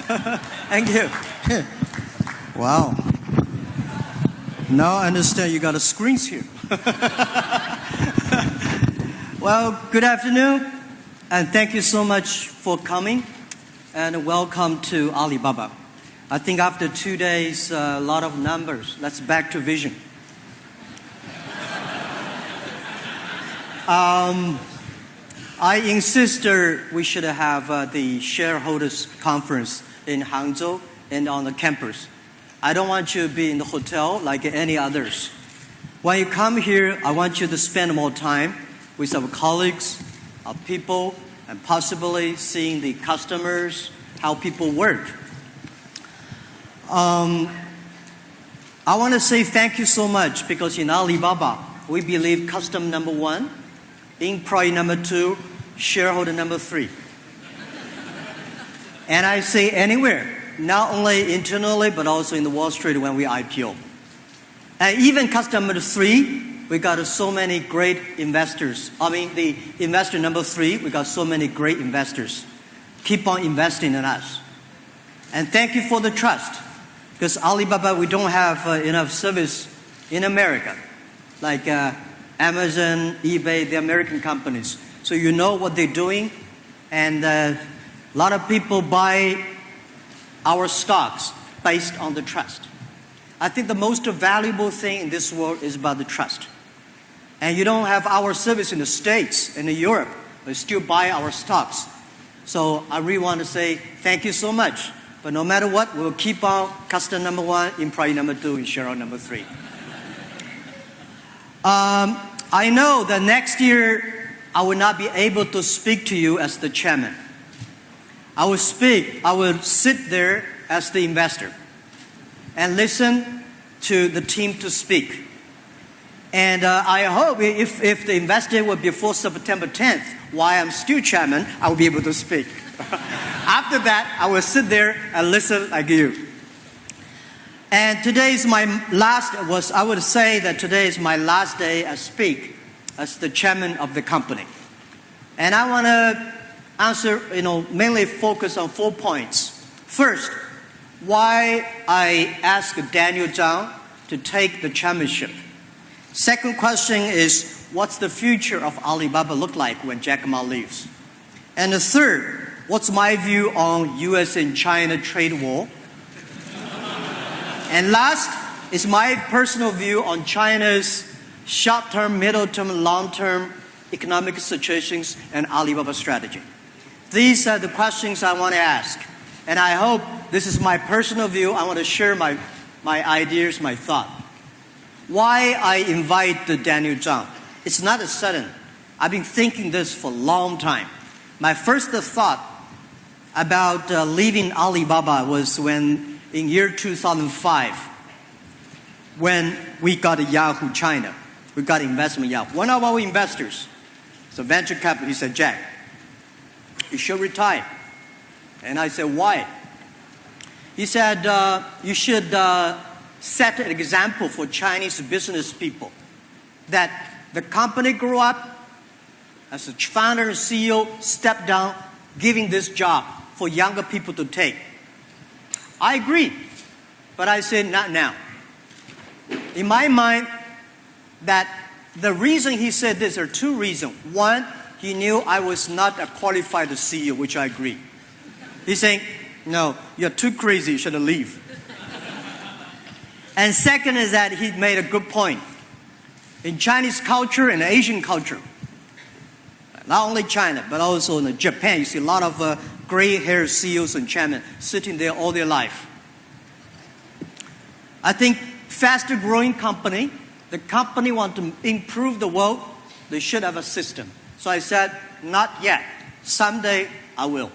Thank you. Wow. Now I understand you got a screens here. Well, good afternoon, and thank you so much for coming, and welcome to Alibaba. I think after 2 days, a lot of numbers. Let's back to vision. I insisted we should have the shareholders conference in Hangzhou and on the campus. I don't want you to be in the hotel like any others. When you come here, I want you to spend more time with our colleagues, our people, and possibly seeing the customers, how people work. I want to say thank you so much because in Alibaba, we believe customer number 1, employee number 2, shareholder number 3. And I say anywhere, not only internally, but also in the Wall Street when we IPO. And even customer number 3, we got so many great investors. I mean, the investor number 3, we got so many great investors. Keep on investing in us. And thank you for the trust. Because Alibaba, we don't have enough service in America. Like Amazon, eBay, the American companies. So you know what they're doing. And a lot of people buy our stocks based on the trust. I think the most valuable thing in this world is about the trust. And you don't have our service in the States and in Europe, but still buy our stocks. So I really want to say thank you so much. But no matter what, we'll keep on customer number 1, employee number 2, and shareholder number 3. I know that next year I will not be able to speak to you as the chairman. I will sit there as the investor and listen to the team to speak. And I hope if the investor will be before September 10th, while I'm still chairman, I will be able to speak. After that, I will sit there and listen like you. And today is my I would say that today is my last day I speak as the chairman of the company. And I want to answer, mainly focus on 4 points. First, why I asked Daniel Zhang to take the chairmanship. Second question is, what's the future of Alibaba look like when Jack Ma leaves? And the third, what's my view on US and China trade war? And last is my personal view on China's short-term, middle-term, long-term economic situations and Alibaba strategy. These are the questions I want to ask. And I hope this is my personal view. I want to share my ideas, my thought. Why I invite Daniel Zhang? It's not a sudden. I've been thinking this for a long time. My first thought about leaving Alibaba was when, in year 2005, when we got Yahoo China. We got investment Yahoo. One of our investors, so venture capital, he said, Jack, you should retire. And I said, why? He said, you should set an example for Chinese business people that the company grew up as a founder and CEO, step down, giving this job for younger people to take. I agree, but I said not now. In my mind, that the reason he said this are 2 reasons. One, he knew I was not a qualified CEO, which I agree. He's saying, no, you're too crazy, you should leave. And second is that he made a good point. In Chinese culture and Asian culture, not only China, but also in Japan, you see a lot of gray-haired CEOs and chairmen sitting there all their life. I think faster-growing company, the company want to improve the world, they should have a system. So I said, not yet. Someday I will.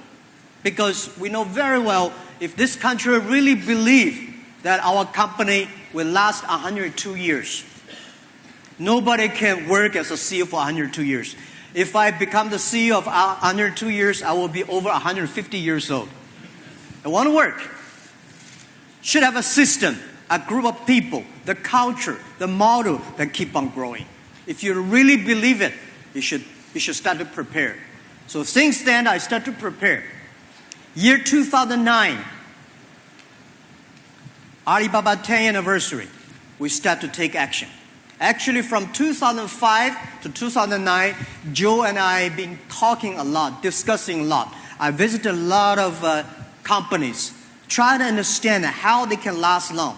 Because we know very well, if this country really believes that our company will last 102 years, nobody can work as a CEO for 102 years. If I become the CEO of 102 years, I will be over 150 years old. I want to work. Should have a system, a group of people, the culture, the model that keep on growing. If you really believe it, you should start to prepare. So since then, I started to prepare. Year 2009, Alibaba 10th anniversary, we start to take action. Actually, from 2005 to 2009, Joe and I have been talking a lot, discussing a lot. I visited a lot of companies, trying to understand how they can last long.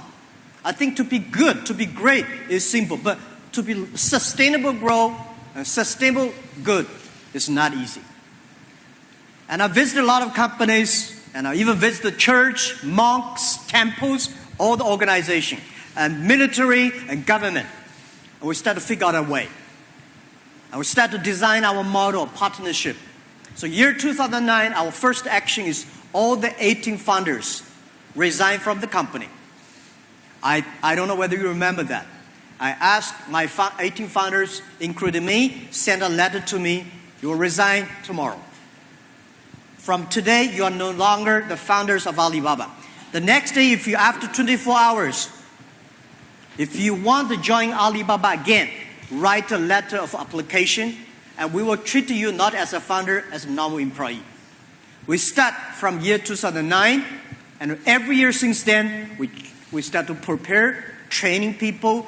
I think to be good, to be great is simple, but to be sustainable growth and sustainable good is not easy. And I visited a lot of companies, and I even visited church, monks, temples, all the organization, and military and government. And we start to figure out a way. And we start to design our model of partnership. So year 2009, our first action is all the 18 founders resign from the company. I don't know whether you remember that. I asked my 18 founders, including me, send a letter to me, you will resign tomorrow. From today, you are no longer the founders of Alibaba. The next day, after 24 hours, if you want to join Alibaba again, write a letter of application, and we will treat you not as a founder, as a normal employee. We start from year 2009, and every year since then, we start to prepare, training people.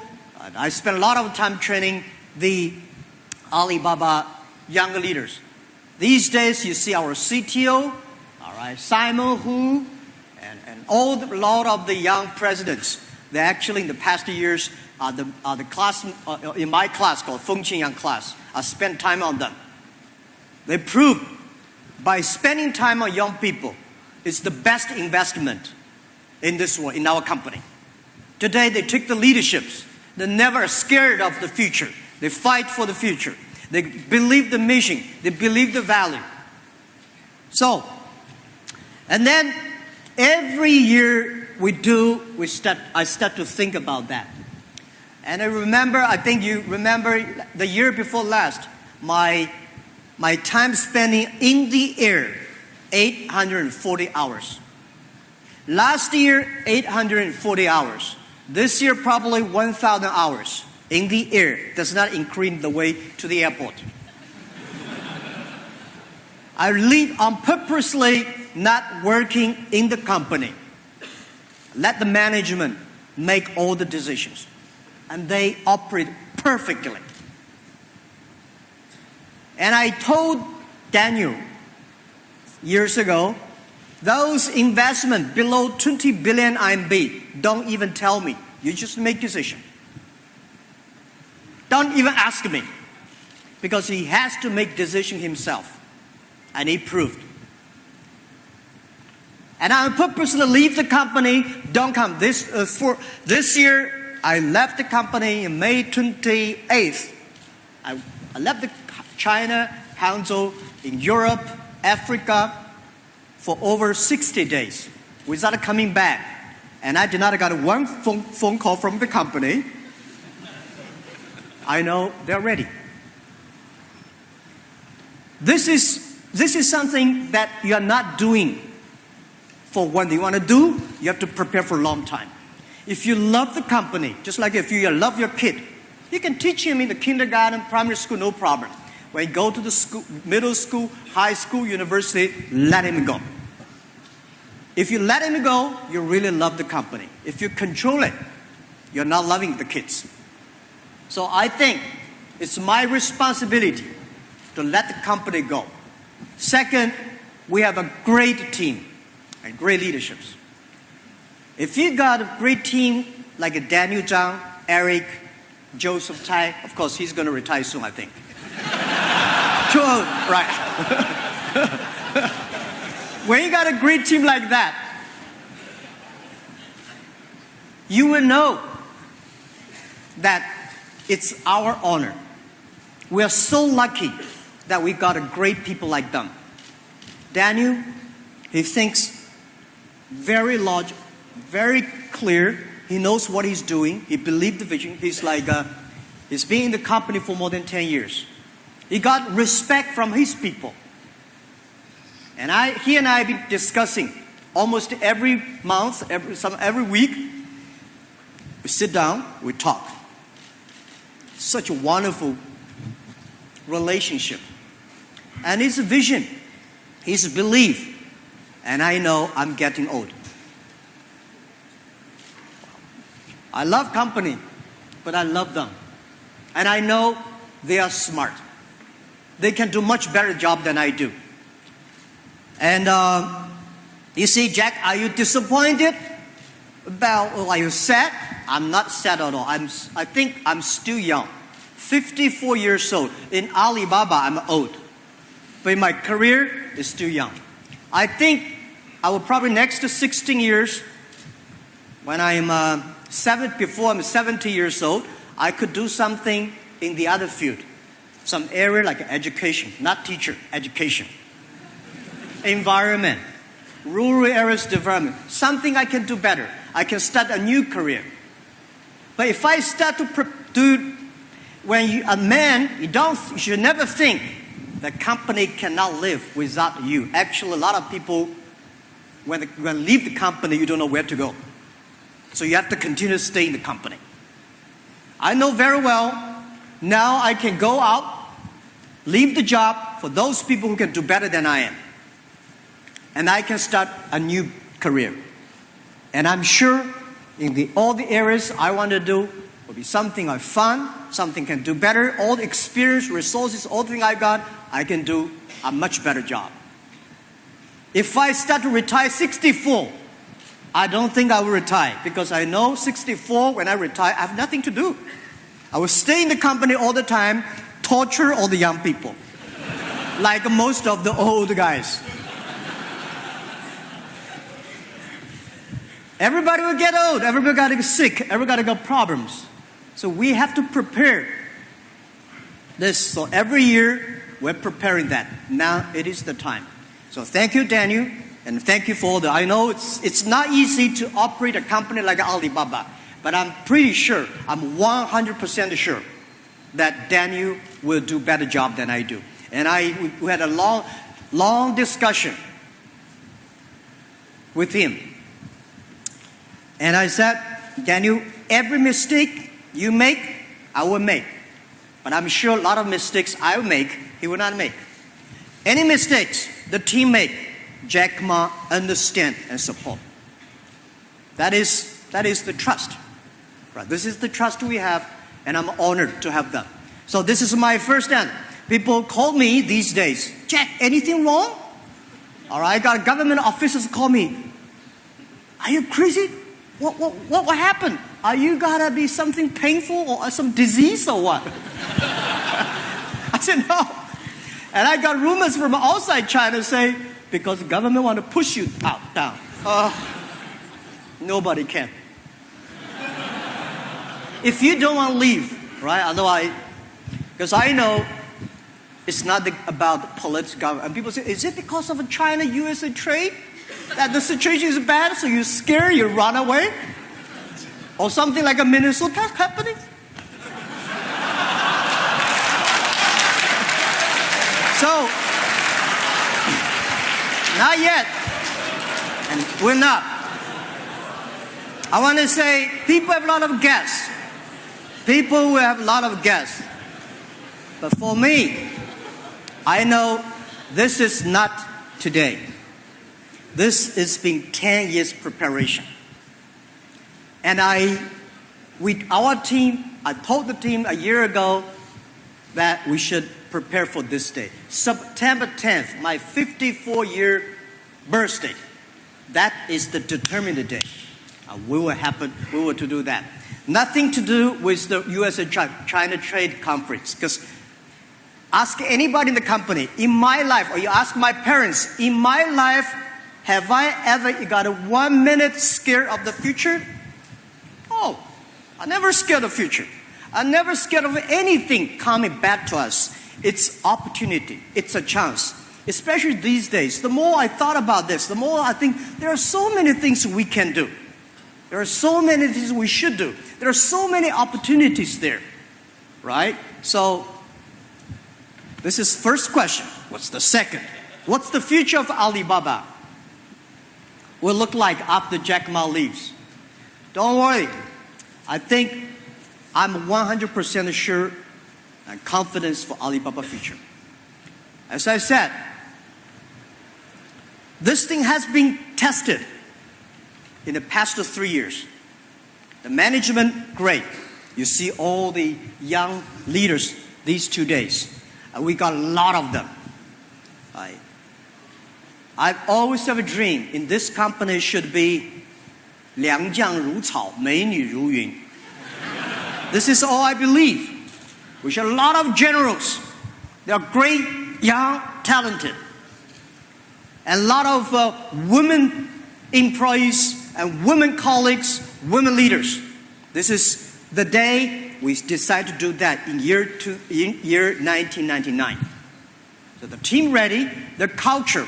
I spent a lot of time training the Alibaba young leaders. These days, you see our CTO, all right, Simon Hu, and a lot of the young presidents. They actually, in the past years, the class in my class called Fengqin Yang class. I spent time on them. They proved by spending time on young people, it's the best investment in this world, in our company. Today, they take the leaderships. They're never scared of the future. They fight for the future. They believe the mission. They believe the value. So, and then every year I start to think about that. And I think you remember the year before last, my time spending in the air, 840 hours. Last year, 840 hours. This year, probably 1,000 hours in the air. Does not include the way to the airport. I leave on purposely not working in the company. Let the management make all the decisions. And they operate perfectly. And I told Daniel years ago, those investments below 20 billion RMB, don't even tell me. You just make decision. Don't even ask me. Because he has to make decision himself. And he proved. And I purposely leave the company, don't come. This year, I left the company in May 28th. I left China, Hangzhou, in Europe, Africa, for over 60 days without coming back. And I did not get one phone call from the company. I know they're ready. This is something that you are not doing for what you want to do. You have to prepare for a long time. If you love the company, just like if you love your kid, you can teach him in the kindergarten, primary school, no problem. When you go to the school, middle school, high school, university, let him go. If you let him go, you really love the company. If you control it, you're not loving the kids. So I think it's my responsibility to let the company go. Second, we have a great team and great leaderships. If you got a great team like Daniel Zhang, Eric, Joseph Tai, of course he's going to retire soon, I think. Too old, right? When you got a great team like that, you will know that it's our honor. We are so lucky that we got a great people like them. Daniel, he thinks very large, very clear. He knows what he's doing. He believes the vision. He's been in the company for more than 10 years. He got respect from his people. And he and I have been discussing almost every month, every week. We sit down, we talk. Such a wonderful relationship. And his vision, his belief. And I know I'm getting old. I love company, but I love them. And I know they are smart. They can do much better job than I do. And you see, Jack, are you disappointed? Are you sad? I'm not sad at all. I think I'm still young. 54 years old. In Alibaba, I'm old. But in my career, it's still young. I think I will probably next to 16 years, when I'm before I'm 70 years old, I could do something in the other field. Some area like education, not teacher, education. Environment, rural areas development, something I can do better. I can start a new career. But if I start to do, when you're a man, you should never think the company cannot live without you. Actually, a lot of people, when they leave the company, you don't know where to go. So you have to continue to stay in the company. I know very well, now I can go out, leave the job for those people who can do better than I am. And I can start a new career. And I'm sure in all the areas I want to do will be something I fun, something can do better. All the experience, resources, all the things I got, I can do a much better job. If I start to retire 64, I don't think I will retire because I know 64, when I retire, I have nothing to do. I will stay in the company all the time, torture all the young people, like most of the old guys. Everybody will get old. Everybody got to get sick. Everybody got problems. So we have to prepare this. So every year, we're preparing that. Now it is the time. So thank you, Daniel, and thank you for all the... I know it's not easy to operate a company like Alibaba, but I'm pretty sure, I'm 100% sure that Daniel will do a better job than I do. And we had a long discussion with him. And I said, Daniel, every mistake you make, I will make. But I'm sure a lot of mistakes I will make, he will not make. Any mistakes the team make, Jack Ma understand and support. That is the trust. Right? This is the trust we have, and I'm honored to have them. So this is my first answer. People call me these days, Jack, anything wrong? All right, I got government officers call me. Are you crazy? What happened? Are you gotta be something painful or some disease or what? I said, no. And I got rumors from outside China say, because the government want to push you down. Nobody can. If you don't want to leave, right? Otherwise, because I know it's not about political. And people say, is it because of China-USA trade? That the situation is bad, so you're scared, you run away? Or something like a Minnesota happening? So, not yet. And we're not. I want to say, people have a lot of guests. People will have a lot of guests. But for me, I know this is not today. This has been 10 years preparation. And with our team, I told the team a year ago that we should prepare for this day. September 10th, my 54-year birthday. That is the determined day. We will to do that. Nothing to do with the U.S. and China trade conference. Because ask anybody in the company, in my life, or you ask my parents, in my life, have I ever got a 1 minute scared of the future? Oh, I'm never scared of the future. I'm never scared of anything coming back to us. It's opportunity. It's a chance. Especially these days. The more I thought about this, the more I think there are so many things we can do. There are so many things we should do. There are so many opportunities there. Right? So, this is first question. What's the second? What's the future of Alibaba? Will look like after Jack Ma leaves. Don't worry. I think I'm 100% sure and confident for Alibaba future. As I said, this thing has been tested in the past 3 years. The management, great. You see all the young leaders these 2 days. We got a lot of them. I've always have a dream in this company should be 良将如草，美女如云. This is all I believe. We should have a lot of generals. They are great, young, talented. And a lot of women employees and women colleagues, women leaders. This is the day we decide to do that in year 1999. So the team ready, the culture.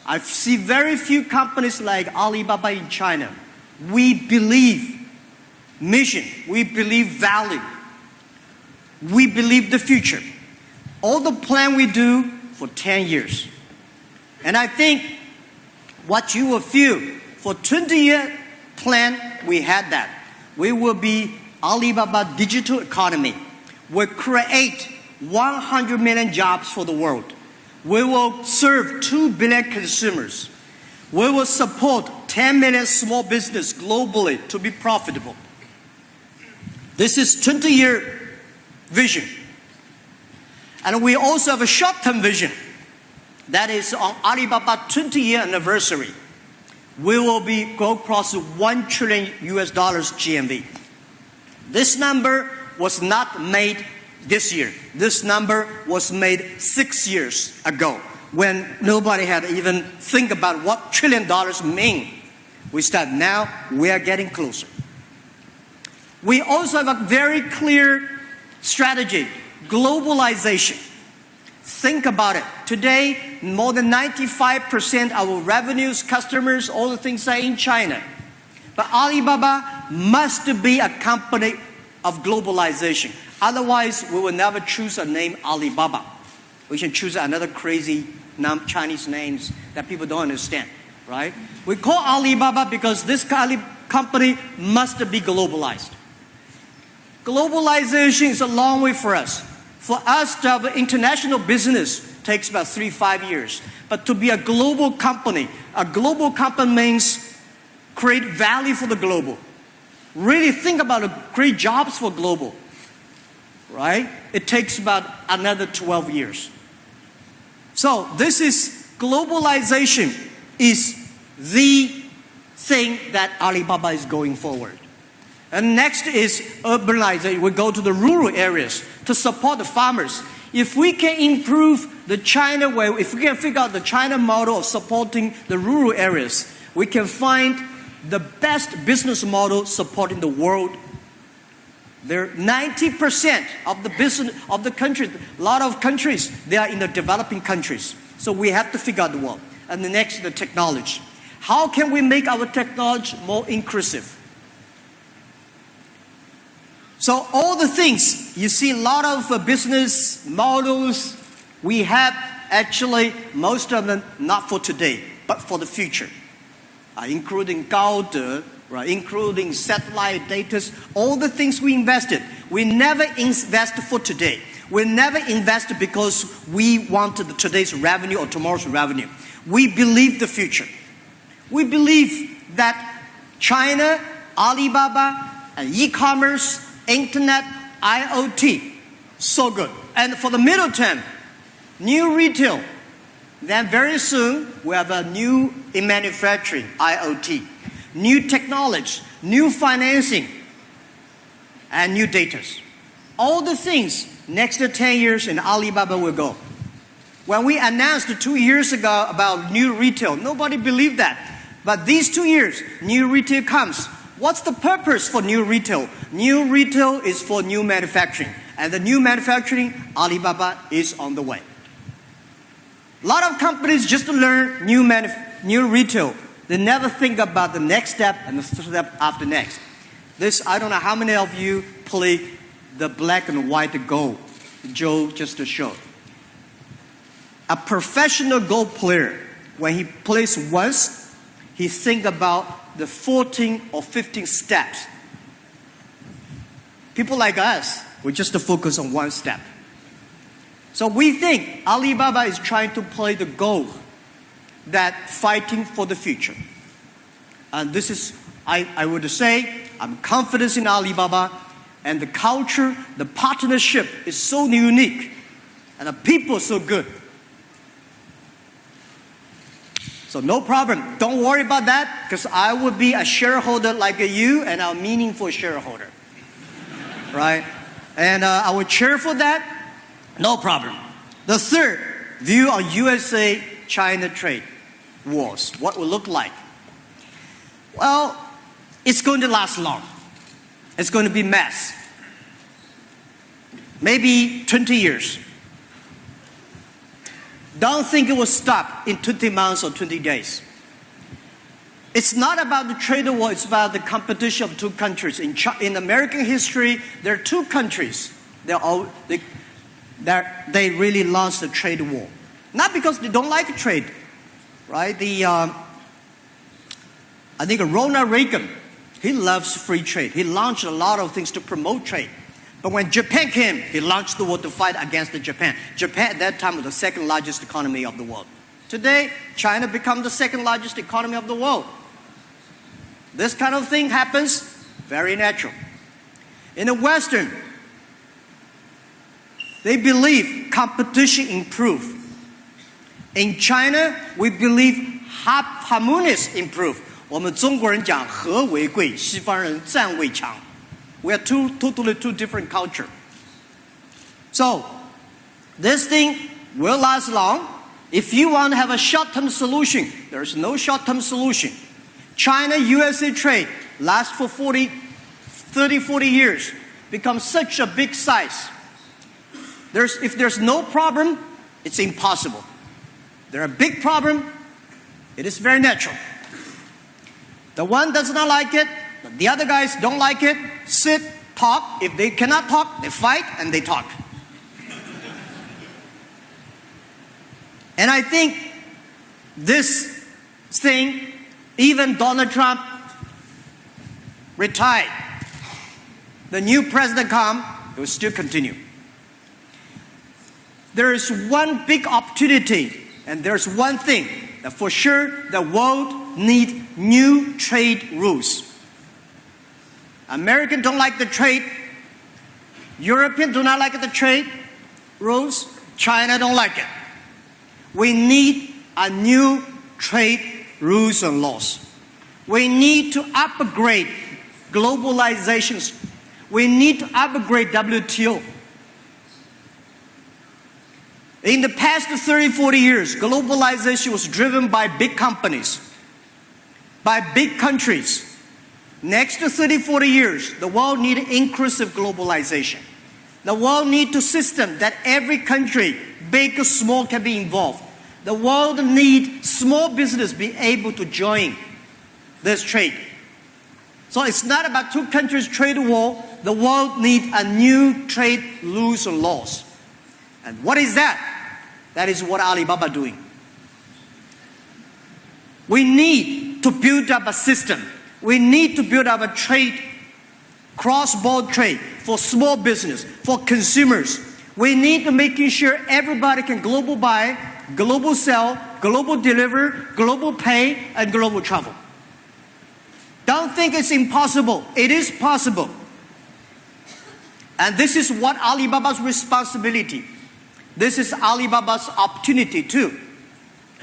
I see very few companies like Alibaba in China. We believe mission. We believe value. We believe the future. All the plan we do for 10 years. And I think what you will feel for 20-year plan, we had that. We will be Alibaba digital economy. We'll create 100 million jobs for the world. We will serve 2 billion consumers. We will support 10 million small business globally to be profitable. This is 20-year vision. And we also have a short-term vision. That is on Alibaba 20-year anniversary. We will go across $1 trillion GMV. This number was not made this year. This number was made 6 years ago when nobody had even think about what $1 trillion mean. We start now, we are getting closer. We also have a very clear strategy, globalization. Think about it. Today, more than 95% of our revenues, customers, all the things are in China. But Alibaba must be a company of globalization. Otherwise, we will never choose a name Alibaba. We should choose another crazy Chinese names that people don't understand, right? We call Alibaba because this company must be globalized. Globalization is a long way for us. For us to have an international business takes about 3-5 years. But to be a global company means create value for the global. Really think about create jobs for global, right? It takes about another 12 years. So this is globalization is the thing that Alibaba is going forward. And next is urbanization. We go to the rural areas to support the farmers. If we can improve the China way, if we can figure out the China model of supporting the rural areas, we can find the best business model supporting the world. There 90% of the business of the countries, a lot of countries, they are in the developing countries. So we have to figure out the world. And the next, the technology. How can we make our technology more inclusive? So all the things, you see a lot of business models we have, actually most of them not for today, but for the future. Including Gaode, right, including satellite data, all the things we invested. We never invest for today. We never invest because we want today's revenue or tomorrow's revenue. We believe the future. We believe that China, Alibaba, and e-commerce, Internet, IoT, so good. And for the middle term, new retail. Then very soon, we have a new in manufacturing, IoT, new technology, new financing, and new data. All the things, next 10 years in Alibaba will go. When we announced 2 years ago about new retail, nobody believed that. But these 2 years, new retail comes. What's the purpose for new retail? New retail is for new manufacturing. And the new manufacturing, Alibaba is on the way. A lot of companies just learn new retail. They never think about the next step and the step after next. This, I don't know how many of you play the black and white Go. Joe just showed. A professional Go player, when he plays once, he think about the 14 or 15 steps. People like us, we just focus on one step. So we think Alibaba is trying to play the Go, that fighting for the future. And this is, I would say, I'm confident in Alibaba, and the culture, the partnership is so unique, and the people are so good. So no problem. Don't worry about that, because I will be a shareholder like you, and a meaningful shareholder. Right? And I will cheer for that. No problem. The third view on USA-China trade wars, what will look like. Well, it's going to last long. It's going to be mess. Maybe 20 years. Don't think it will stop in 20 months or 20 days. It's not about the trade war, it's about the competition of two countries. In American history, there are two countries. They really launched the trade war. Not because they don't like trade, right? I think Ronald Reagan, he loves free trade. He launched a lot of things to promote trade. But when Japan came, he launched the war to fight against Japan. Japan at that time was the second largest economy of the world. Today, China became the second largest economy of the world. This kind of thing happens very natural. In the Western, they believe competition improves. In China, we believe harmonious improve. 我们中国人讲和为贵，西方人战为强。We are totally two different culture. So, this thing will last long. If you want to have a short-term solution, there is no short-term solution. China-USA trade lasts for 30, 40 years, becomes such a big size. If there's no problem, it's impossible. There are a big problem, it is very natural. The one does not like it, the other guys don't like it, sit, talk. If they cannot talk, they fight and they talk. And I think this thing, even Donald Trump retired, the new president come, it will still continue. There is one big opportunity, and there's one thing that for sure the world needs new trade rules. Americans don't like the trade. Europeans do not like the trade rules. China don't like it. We need a new trade rules and laws. We need to upgrade globalizations. We need to upgrade WTO. In the past 30, 40 years, globalization was driven by big companies, by big countries. Next 30, 40 years, the world needs inclusive globalization. The world needs a system that every country, big or small, can be involved. The world needs small business be able to join this trade. So it's not about two countries trade war. The world needs a new trade rules and laws. And what is that? That is what Alibaba doing. We need to build up a system. We need to build up a trade, cross-border trade for small business, for consumers. We need to make sure everybody can global buy, global sell, global deliver, global pay, and global travel. Don't think it's impossible. It is possible. And this is what Alibaba's responsibility. This is Alibaba's opportunity too.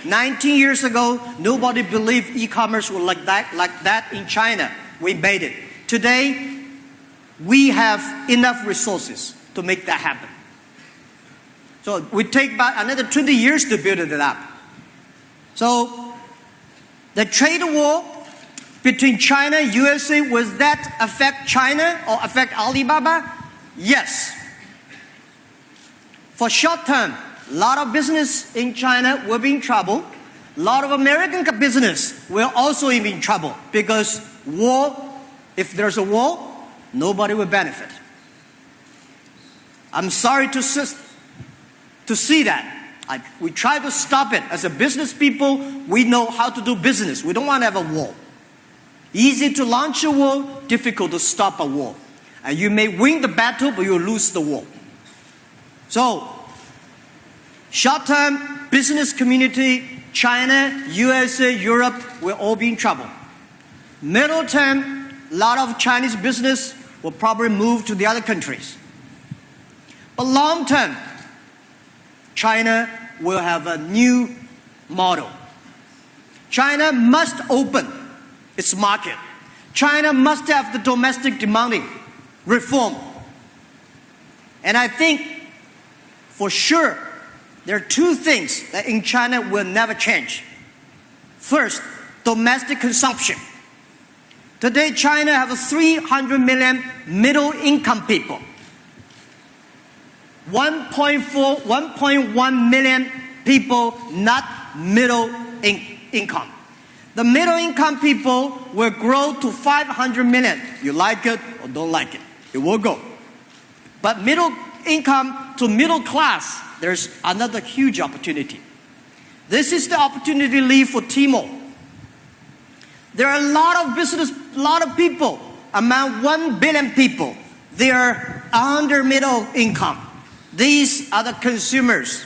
19 years ago, nobody believed e-commerce was like that in China. We made it. Today, we have enough resources to make that happen. So we take about another 20 years to build it up. So the trade war between China and USA, will that affect China or affect Alibaba? Yes. For short term, a lot of business in China will be in trouble. A lot of American business will also be in trouble because war, if there's a war, nobody will benefit. I'm sorry to see that. We try to stop it. As a business people, we know how to do business. We don't want to have a war. Easy to launch a war, difficult to stop a war. And you may win the battle, but you'll lose the war. So, short-term business community, China, USA, Europe will all be in trouble. Middle term, a lot of Chinese business will probably move to the other countries. But long term, China will have a new model. China must open its market. China must have the domestic demanding reform. And I think for sure there are two things that in China will never change. First, domestic consumption. Today, China has 300 million middle-income people. 1.1 million people not middle income. The middle-income people will grow to 500 million. You like it or don't like it, it will go. But middle income to middle class, there's another huge opportunity. This is the opportunity leave for Tmall. There are a lot of business, a lot of people, among 1 billion people, they are under middle income. These are the consumers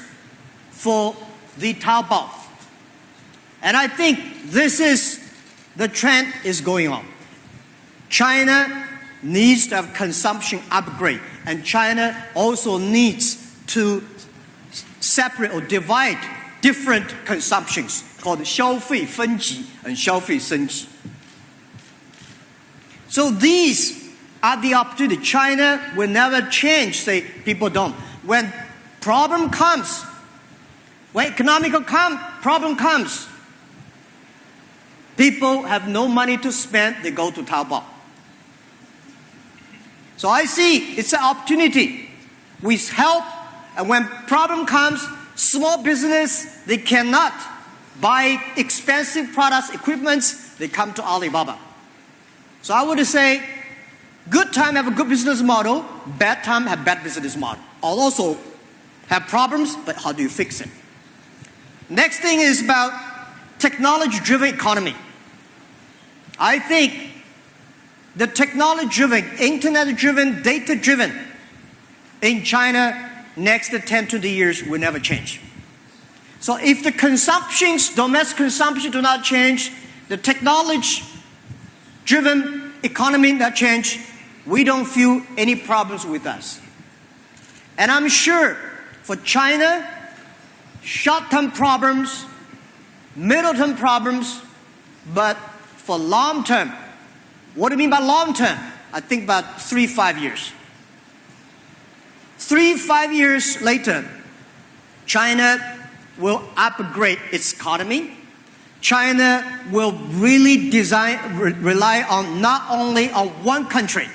for the Taobao. And I think this is the trend is going on. China needs to have consumption upgrade, and China also needs to separate or divide different consumptions called 消费分级 and 消费升级. So these are the opportunity. China will never change, say people don't. When problem comes, when economic problem comes, people have no money to spend, they go to Taobao. So I see it's an opportunity. We help, and when problem comes, small business, they cannot buy expensive products, equipments, they come to Alibaba. So I would say, good time have a good business model, bad time have bad business model. Also have problems, but how do you fix it? Next thing is about technology-driven economy. I think the technology-driven, internet-driven, data-driven in China next 10 to 20 years will never change. So if the consumptions, domestic consumption do not change, the technology-driven economy not change, we don't feel any problems with us. And I'm sure for China, short-term problems, middle-term problems, but for long-term, what do you mean by long-term? I think about 3-5 years. 3-5 years later, China will upgrade its economy. China will really rely on not only on one country.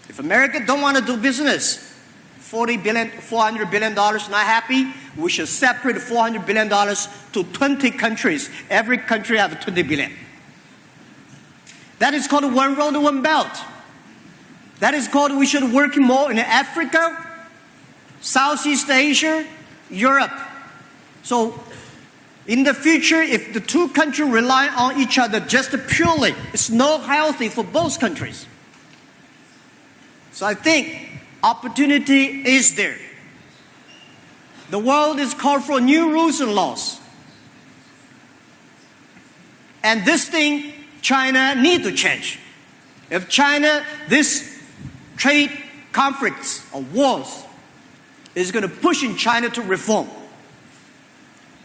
If America don't want to do business, $400 billion not happy, we should separate $400 billion to 20 countries. Every country have 20 billion. That is called one road, one belt. That is called we should work more in Africa, Southeast Asia, Europe. So in the future, if the two countries rely on each other just purely, it's not healthy for both countries. So I think opportunity is there. The world is called for new rules and laws. And this thing, China need to change. If China, this trade conflicts or wars is going to push in China to reform.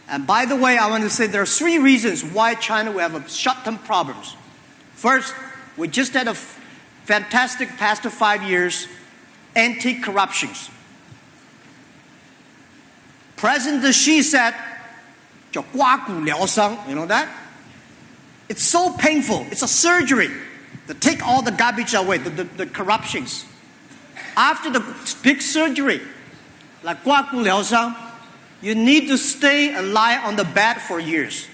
And by the way, I want to say there are 3 reasons why China will have short-term problems. First, we just had a fantastic past 5 years anti-corruptions. President Xi said, 叫刮骨疗伤, you know that? It's so painful. It's a surgery to take all the garbage away, the corruptions. After the big surgery, like 刮骨疗伤, you need to stay and lie on the bed for years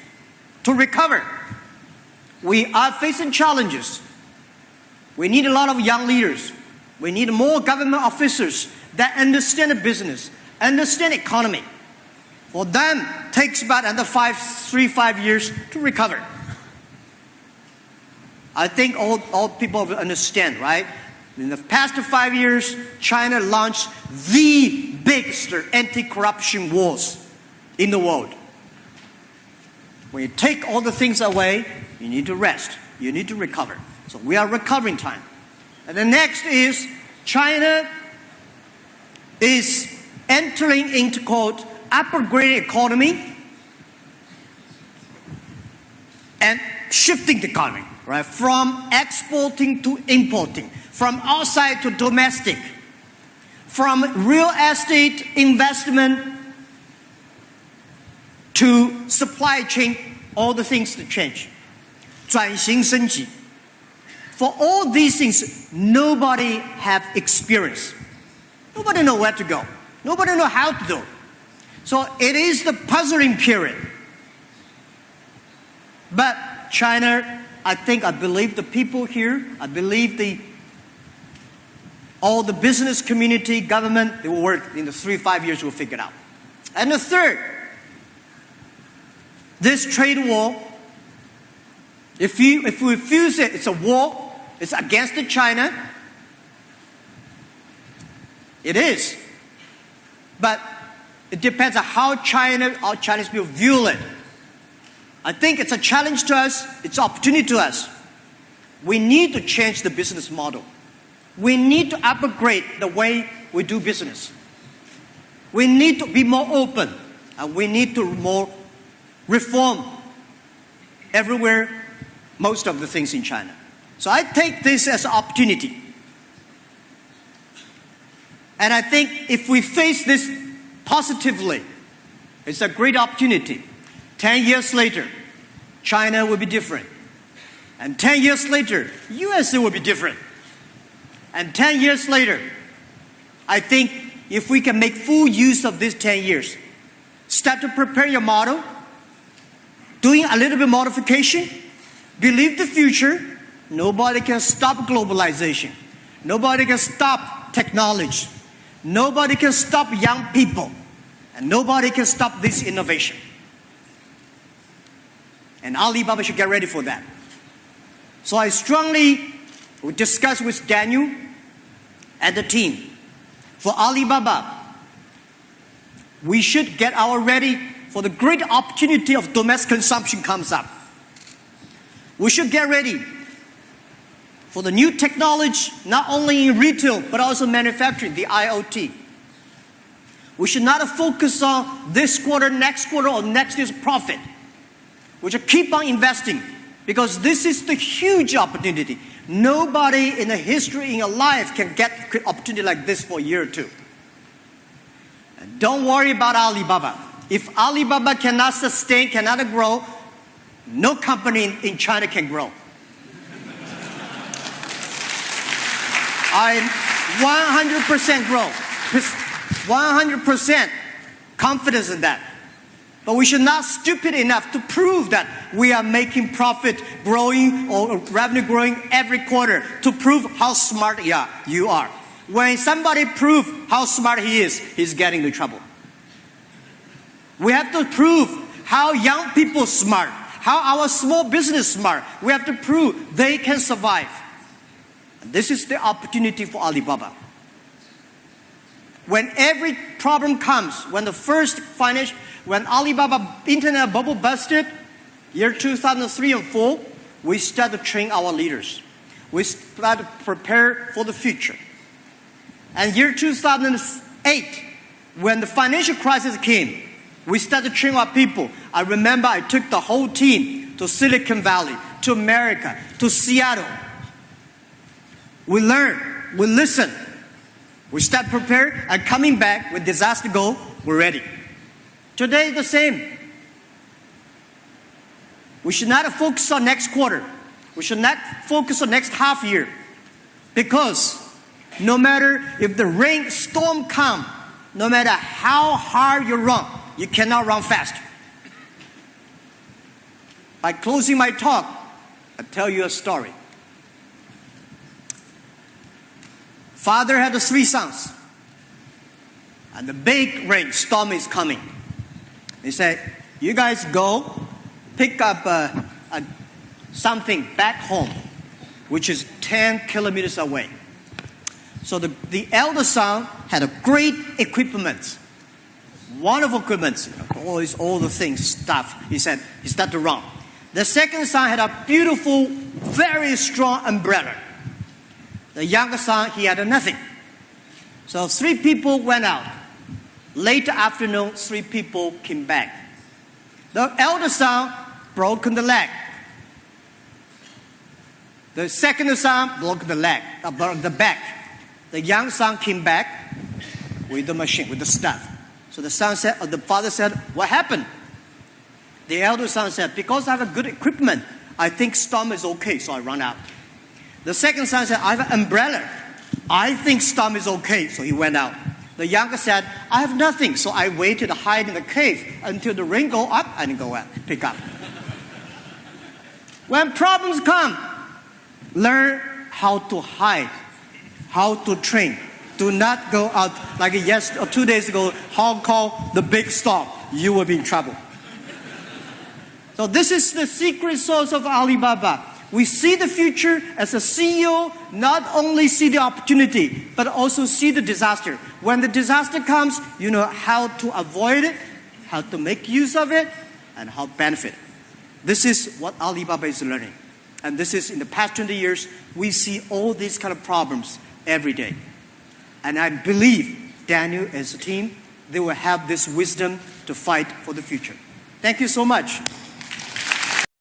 to recover. We are facing challenges. We need a lot of young leaders. We need more government officers that understand the business, understand economy. For them, it takes about another 3-5 years to recover. I think all people will understand, right? In the past 5 years, China launched the biggest anti-corruption wars in the world. When you take all the things away, you need to rest. you need to recover. So we are recovering time. And the next is China is entering into called upgraded economy and shifting the economy, right? From exporting to importing, from outside to domestic, from real estate investment to supply chain, all the things to change. 转型升级. For all these things, nobody have experience. Nobody know where to go. Nobody know how to do. So it is the puzzling period. But China, I believe the people here, I believe all the business community, government, they will work in the 3-5 years, we'll figure it out. And the third, this trade war, if we refuse it, it's a war, it's against China. It is. But it depends on how Chinese people view it. I think it's a challenge to us, it's an opportunity to us. We need to change the business model. We need to upgrade the way we do business. We need to be more open, and we need to more reform everywhere, most of the things in China. So I take this as an opportunity. And I think if we face this positively, it's a great opportunity. 10 years later, China will be different. And 10 years later, USA will be different. And 10 years later, I think if we can make full use of these 10 years, start to prepare your model, doing a little bit modification, believe the future, nobody can stop globalization. Nobody can stop technology. Nobody can stop young people. And nobody can stop this innovation. And Alibaba should get ready for that. So I strongly would discuss with Daniel and the team. For Alibaba, we should get ready for the great opportunity of domestic consumption comes up. We should get ready for the new technology, not only in retail, but also manufacturing, the IoT. We should not focus on this quarter, next quarter, or next year's profit. We should keep on investing, because this is the huge opportunity. Nobody in the history, in your life, can get an opportunity like this for a year or two. And don't worry about Alibaba. If Alibaba cannot sustain, cannot grow, no company in China can grow. I'm 100% growth, 100% confidence in that. But we should not be stupid enough to prove that we are making profit growing or revenue growing every quarter to prove how smart you are. When somebody proves how smart he is, he's getting into trouble. We have to prove how young people are smart, how our small business is smart. We have to prove they can survive. And this is the opportunity for Alibaba. When every problem comes, when Alibaba internet bubble busted, year 2003 and 2004, we started to train our leaders. We started to prepare for the future. And year 2008, when the financial crisis came, we started to train our people. I remember I took the whole team to Silicon Valley, to America, to Seattle. We learn, we listen. We start prepare, and coming back when disaster go, we're ready. Today is the same. We should not focus on next quarter. We should not focus on next half year. Because no matter if the storm comes, no matter how hard you run, you cannot run fast. By closing my talk, I'll tell you a story. Father had 3 sons, and the big storm is coming. He said, you guys go pick up something back home, which is 10 kilometers away. So the elder son had a great equipment, wonderful equipment, all the things, stuff. He said, he started to run. The second son had a beautiful, very strong umbrella. The younger son, he had nothing. So 3 people went out. Late afternoon, 3 people came back. The elder son broke the leg. The second son broke the leg, broke the back. The young son came back with the machine, with the stuff. So the father said, "What happened?" The elder son said, "Because I have a good equipment, I think storm is okay, so I run out." The second son said, "I have an umbrella. I think storm is okay," so he went out. The younger said, "I have nothing, so I waited to hide in the cave until the rain go up and go out, pick up." When problems come, learn how to hide, how to train. Do not go out like 2 days ago, Hong Kong, the big storm. You will be in trouble. So this is the secret sauce of Alibaba. We see the future as a CEO, not only see the opportunity, but also see the disaster. When the disaster comes, you know how to avoid it, how to make use of it, and how to benefit. This is what Alibaba is learning. And this is, in the past 20 years, we see all these kind of problems every day. And I believe Daniel and his team, they will have this wisdom to fight for the future. Thank you so much.